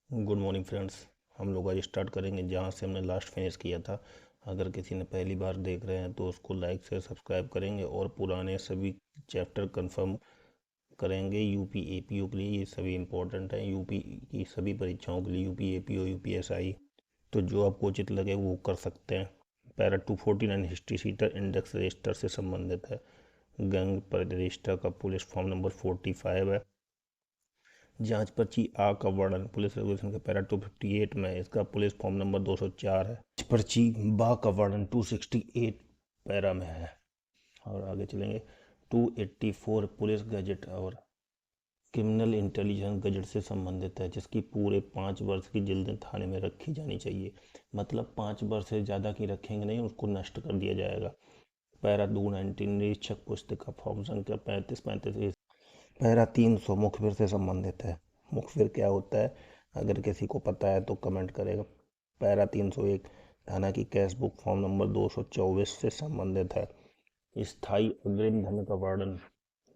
Good morning friends. हम लोग आज स्टार्ट करेंगे जहाँ से हमने लास्ट फिनिश किया था। अगर किसी ने पहली बार देख रहे हैं तो उसको लाइक शेयर सब्सक्राइब करेंगे और पुराने सभी चैप्टर कंफर्म करेंगे। यूपी एपीओ के लिए ये सभी इंपॉर्टेंट है, यूपी की सभी परीक्षाओं के लिए, यूपी एपीओ यूपीएसआई। तो जो आपको उचित लगे वो कर सकते हैं। Para 249 history sheeter index register से संबंधित है। गैंग पर रजिस्टर का पुलिस फॉर्म नंबर 45 है। जांच पर्ची आ का वर्णन पुलिस रेगुलेशन के पैरा 258 में, इसका पुलिस फॉर्म नंबर 204 है। जांच पर्ची बा का वर्णन 268 पैरा में है। और आगे चलेंगे 284 पुलिस गजट और क्रिमिनल इंटेलिजेंस गजट से संबंधित है, जिसकी पूरे 5 वर्ष की जल्द थाने में रखी जानी चाहिए। मतलब 5 वर्ष से ज़्यादा की रखेंगे नहीं, उसको नष्ट कर दिया जाएगा। पैरा 219 निरीक्षक पुस्तिका फॉर्म संख्या 3535। पैरा 300 मुखबिर से संबंधित है। मुखबिर क्या होता है, अगर किसी को पता है तो कमेंट करेगा। पैरा 301 थाना की कैश बुक फॉर्म नंबर 224 से संबंधित है। स्थायी अग्रिम धन का वर्णन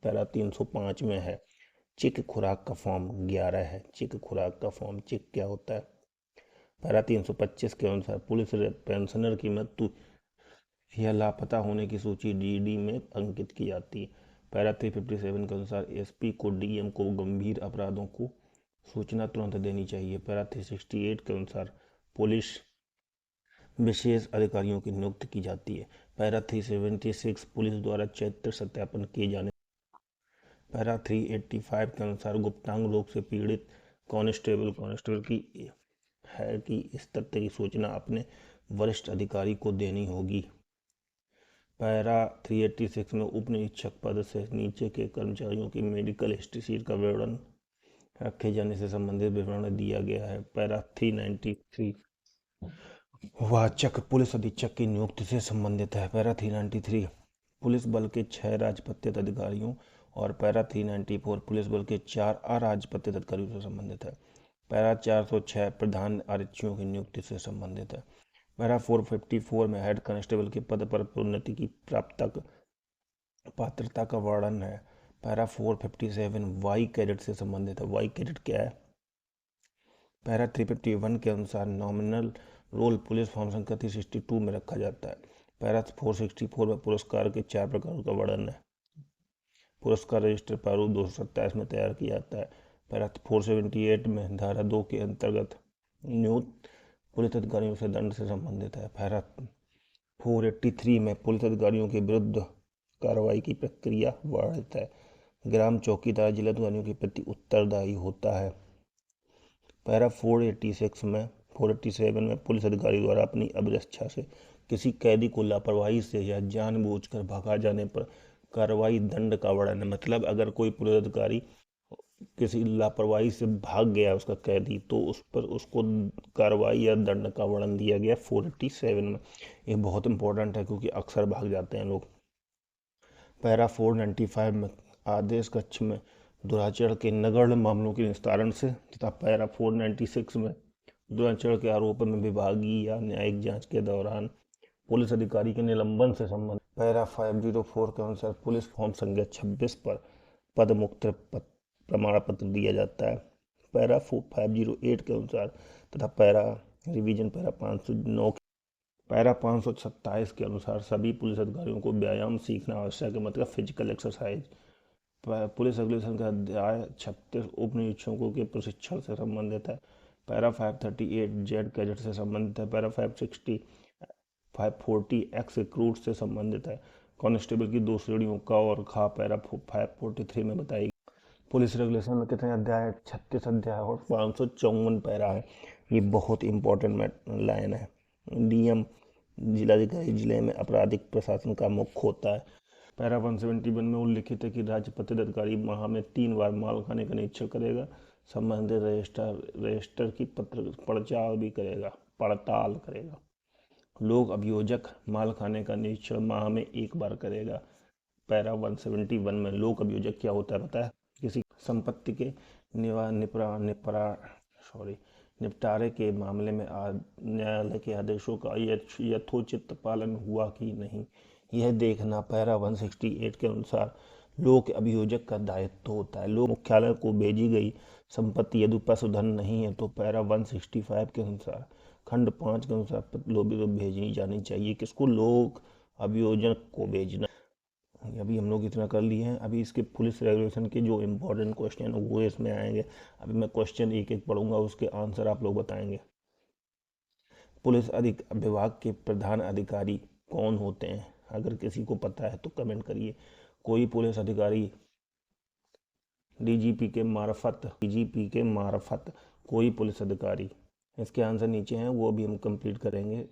पैरा 305 में है। चिक खुराक का फॉर्म 11 है। चिक खुराक का फॉर्म चिक क्या होता है। पैरा 325 के अनुसार पुलिस पेंशनर की मृत्यु या लापता होने की सूची डीडी में अंकित की जाती है। पैरा 357 के अनुसार एसपी को डीएम को गंभीर अपराधों को सूचना तुरंत देनी चाहिए। पैरा 368 के अनुसार पुलिस विशेष अधिकारियों की नियुक्ति की जाती है। पैरा 376 पुलिस द्वारा चरित्र सत्यापन किए जाने। पैरा 385 के अनुसार गुप्तांग रोग से पीड़ित कांस्टेबल की है कि इस तथ्य की सूचना अपने वरिष्ठ अधिकारी को देनी होगी। पैरा 386 में उप निरीक्षक पद से नीचे के कर्मचारियों की मेडिकल हिस्ट्री शीट का विवरण रखे जाने से संबंधित विवरण दिया गया है। पैरा 393 वाचक पुलिस अधीक्षक की नियुक्ति से संबंधित है। पैरा 393 पुलिस बल के 6 राजपत्रित अधिकारियों और पैरा 394 पुलिस बल के 4 अराजपत्रित अधिकारियों से संबंधित है। पैरा 406 प्रधान आरक्षियों की नियुक्ति से संबंधित है। पैरा 454 में हेड कांस्टेबल के पद पर प्रोन्नति की पात्रता का वर्णन है। पैरा 457 वाई कैडेट से संबंधित है। वाई कैडेट क्या है। पैरा 351 के अनुसार नॉमिनल रोल पुलिस फॉर्म संख्या 362 में रखा जाता है। पैरा 464 में पुरस्कार के 4 प्रकारों का वर्णन है। पुरस्कार रजिस्टर प्रारूप 227 में तैयार किया जाता है। पैरा 478 में धारा 2 के अंतर्गत नियुक्त पुलिस अधिकारियों से दंड से संबंधित है। पैरा 483 में पुलिस अधिकारियों के विरुद्ध कार्रवाई की प्रक्रिया वर्णित है। ग्राम चौकीदार जिला अधिकारियों के प्रति उत्तरदायी होता है। पैरा 487 में पुलिस अधिकारी द्वारा अपनी अभिरक्षा से किसी कैदी को लापरवाही से या जानबूझकर भगा जाने पर कार्रवाई दंड का वर्णन है। मतलब अगर कोई पुलिस अधिकारी किसी लापरवाही से भाग गया उसका कैदी, तो उस पर उसको कार्रवाई या दंड का वर्णन दिया गया 487 में। ये बहुत इंपॉर्टेंट है क्योंकि अक्सर भाग जाते हैं लोग। पैरा 495 में आदेश कक्ष में दुराचरण के नगण्य मामलों के निस्तारण से तथा पैरा 496 में दुराचरण के आरोप में विभागीय या न्यायिक जांच के दौरान पुलिस अधिकारी के निलंबन से संबंधित। पैरा 504 के अनुसार पुलिस फॉर्म संख्या 26 पर पद मुक्त प्रमाण पत्र दिया जाता है। पैरा 508 के अनुसार तथा पैरा रिवीजन पैरा 509 पैरा 527 के अनुसार सभी पुलिस अधिकारियों को व्यायाम सीखना आवश्यक है, मतलब फिजिकल एक्सरसाइज। पुलिस रेगुलेशन का अध्याय 36 उप निरीक्षकों के प्रशिक्षण से संबंधित है। पैरा 538 जेड कैडेट से संबंधित है। पैरा 540 एक्स रिक्रूट से संबंधित है। कांस्टेबल की 2 श्रेणियों का और खा पैरा 543 में बताई। पुलिस रेगुलेशन में कितने अध्याय, 36 अध्याय और 554 पैरा है। ये बहुत इंपॉर्टेंट लाइन है। डीएम जिलाधिकारी जिले में आपराधिक प्रशासन का मुख्य होता है। पैरा 171 में उल्लिखित है कि राज्य पत्रित अधिकारी माह में 3 बार माल खाने का निरीक्षण करेगा। संबंधित रजिस्टर की पड़ताल करेगा। लोक अभियोजक माल खाने का निरीक्षण माह में 1 बार करेगा। पैरा 171 में लोक अभियोजक क्या होता है पता है। किसी संपत्ति के निपटारे के मामले में न्यायालय के आदेशों का यथोचित पालन हुआ कि नहीं, यह देखना। पैरा 168 के अनुसार लोक अभियोजक का दायित्व होता है। लोक मुख्यालय को भेजी गई संपत्ति यदि पशुधन नहीं है तो पैरा 165 के अनुसार खंड 5 के अनुसार प्रतिलोभी को भेजनी जानी चाहिए। किसको? लोक अभियोजक को भेजना। अभी हम लोग इतना कर लिए हैं। अभी इसके पुलिस रेगुलेशन के जो इम्पोर्टेंट क्वेश्चन है वो इसमें आएंगे। अभी मैं क्वेश्चन एक एक पढ़ूंगा, उसके आंसर आप लोग बताएंगे। पुलिस विभाग के प्रधान अधिकारी कौन होते हैं? अगर किसी को पता है तो कमेंट करिए। कोई पुलिस अधिकारी डीजीपी के मार्फत कोई पुलिस अधिकारी, इसके आंसर नीचे हैं वो भी हम कंप्लीट करेंगे।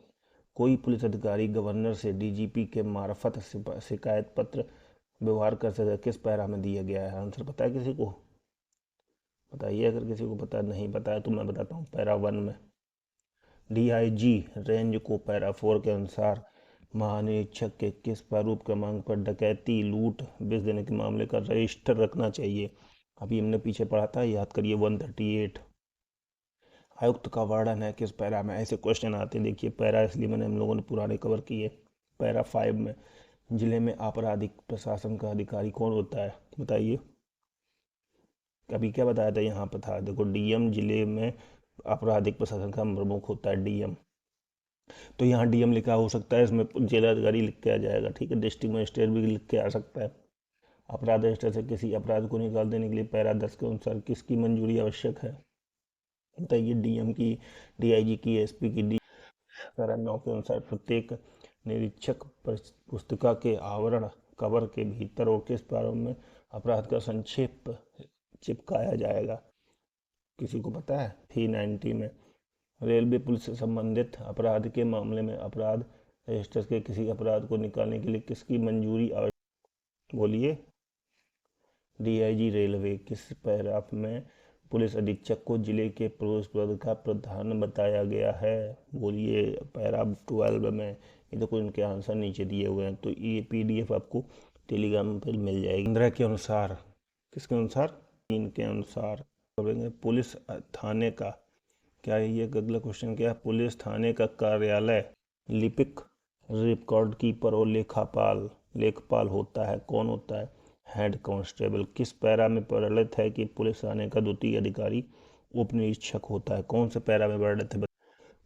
कोई पुलिस अधिकारी गवर्नर से डीजीपी के मार्फत शिकायत पत्र व्यवहार कर सकता है, किस पैरा में दिया गया है? आंसर पता है किसी को? बताइए अगर किसी को पता नहीं पता है तो मैं बताता हूँ। पैरा 1 में डीआईजी रेंज को पैरा 4 के अनुसार महानिरीक्षक के किस प्रारूप क्रमांक पर डकैती, लूट, बेच देने के मामले का रजिस्टर रखना चाहिए? अभी हमने पीछे पढ़ा था, याद करिए 138। आयुक्त का वर्णन है किस पैरा में? ऐसे क्वेश्चन आते हैं। देखिए पैरा इसलिए मैंने हम लोगों ने पुराने कवर किए। पैरा 5 में जिले में आपराधिक प्रशासन का अधिकारी कौन होता है? बताइए। अभी क्या बताया था यहाँ पर था, देखो डीएम जिले में आपराधिक प्रशासन का प्रमुख होता है डीएम। तो यहाँ डीएम लिखा हो सकता है, इसमें जिलाधिकारी लिख के आ जाएगा। ठीक है, डिस्ट्रिक्ट मजिस्ट्रेट भी लिख के आ सकता है। अपराध रजिस्टर से किसी अपराध को निकाल देने के लिए पैरा 10 के अनुसार किसकी मंजूरी आवश्यक है? बताइए। डीएम की, डीआईजी की, एसपी की। पैरा 9 के अनुसार प्रत्येक निरीक्षक पुस्तिका के आवरण कवर के भीतर और किस प्रारूप में अपराध का संक्षेप चिपकाया जाएगा? किसी को पता है? 390 में रेलवे पुलिस से संबंधित अपराध के मामले में अपराध रजिस्टर के किसी अपराध को निकालने के लिए किसकी मंजूरी आवश्यक? बोलिए। DIG railway. किस पैराग्राफ में पुलिस अधीक्षक को जिले के पुलिस पद का प्रधान बताया गया है? बोलिए। पैराग्राफ 12 में। ये देखो इनके आंसर नीचे दिए हुए हैं, तो ये पीडीएफ आपको टेलीग्राम पर मिल जाएगी। 15 के अनुसार, किसके अनुसार? 3 के अनुसार करेंगे। पुलिस थाने का क्या है? ये अगला क्वेश्चन क्या है? पुलिस थाने का कार्यालय लिपिक, रिकॉर्ड कीपर और लेखपाल होता है। कौन होता है? Head constable. किस पैरा में वर्णित है कि पुलिस थाने का द्वितीय अधिकारी उप निरीक्षक होता है? कौन से पैरा में वर्णित है?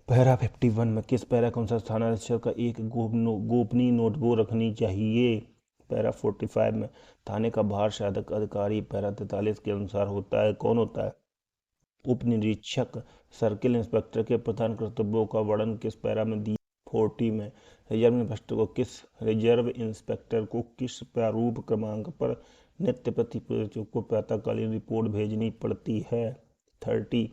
पैरा 51 में किस पैरा के अनुसार थानाध्यक्ष का एक गोपनीय नोटबुक रखनी चाहिए? पैरा 45 में थाने का भार साधक अधिकारी पैरा 43 के अनुसार होता है। कौन होता है? उप निरीक्षक। सर्किल इंस्पेक्टर के प्रधान कर्तव्यों का वर्णन किस पैरा में दिया? 40 में रिजर्व इंस्पेक्टर को किस प्रारूप क्रमांक पर नित्य प्रति को प्रातःकालीन रिपोर्ट भेजनी पड़ती है? 30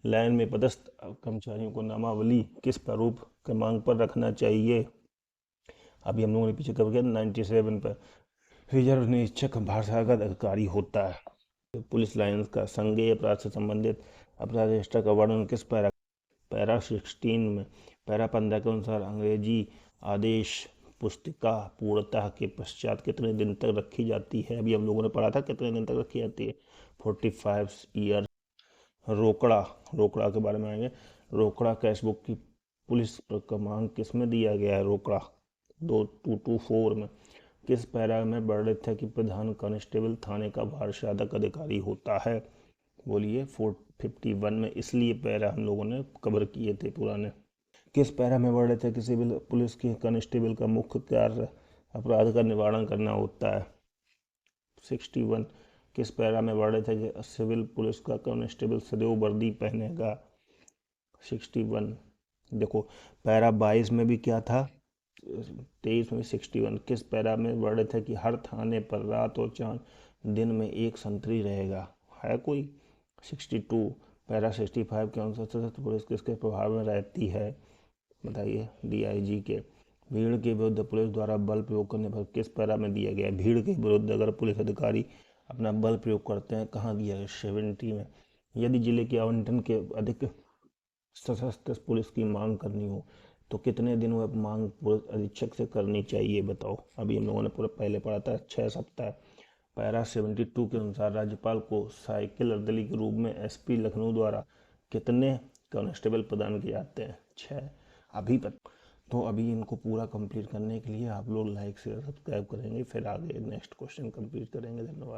लाइन में पदस्थ कर्मचारियों को नामावली किस प्रारूप क्रमांक पर रखना चाहिए? अभी हम लोगों ने पीछे कवर किया 97 पर रिजर्व निरीक्षक भारसागत अधिकारी होता है। पुलिस लाइन्स का संज्ञेय अपराध से संबंधित अपराध रजिस्टर का वर्णन किस पैरा 16 में। पैरा 15 के अनुसार अंग्रेजी आदेश पुस्तिका पूर्णतः के पश्चात कितने दिन तक रखी जाती है? अभी हम लोगों ने पढ़ा था कितने दिन तक रखी जाती है। 45 ईयर। रोकड़ा के बारे में आएंगे। रोकड़ा कैशबुक की पुलिस क्रमांक किस में दिया गया है? रोकड़ा 2224 में। किस पैरा में वर्णित है कि प्रधान कांस्टेबल थाने का भारसाधक अधिकारी होता है? बोलिए। 51 में। इसलिए पैरा हम लोगों ने कवर किए थे पुराने। किस पैरा में वर्णित है कि सिविल पुलिस के कांस्टेबल का मुख्य कार्य अपराध का निवारण करना होता है? 61। किस पैरा में वर्णित है कि सिविल पुलिस का कांस्टेबल सदैव वर्दी पहनेगा? 61। देखो पैरा 22 में भी क्या था? 23 में 61। किस पैरा में वर्णित है कि हर थाने पर रात और चांद दिन में एक संतरी रहेगा? है कोई? 62। पैरा 65 के अनुसार सशस्त्र पुलिस किसके प्रभाव में रहती है? बताइए। डीआईजी के। भीड़ के विरुद्ध पुलिस द्वारा बल प्रयोग करने पर किस पैरा में दिया गया? भीड़ के विरुद्ध अगर पुलिस अधिकारी अपना बल प्रयोग करते हैं, कहाँ दिया है? 70 में। यदि जिले के आवंटन के अधिक सशस्त्र पुलिस की मांग करनी हो तो कितने दिन वह मांग पुलिस अधीक्षक से करनी चाहिए? बताओ। अभी हम लोगों ने पूरा पहले पढ़ा था 6 सप्ताह। पैरा 72 के अनुसार राज्यपाल को साइकिल अर्दली के रूप में एसपी लखनऊ द्वारा कितने कांस्टेबल प्रदान किए जाते हैं? 6। अभी तो अभी इनको पूरा कंप्लीट करने के लिए आप लोग लाइक शेयर सब्सक्राइब करेंगे, फिर आगे नेक्स्ट क्वेश्चन कंप्लीट करेंगे। धन्यवाद।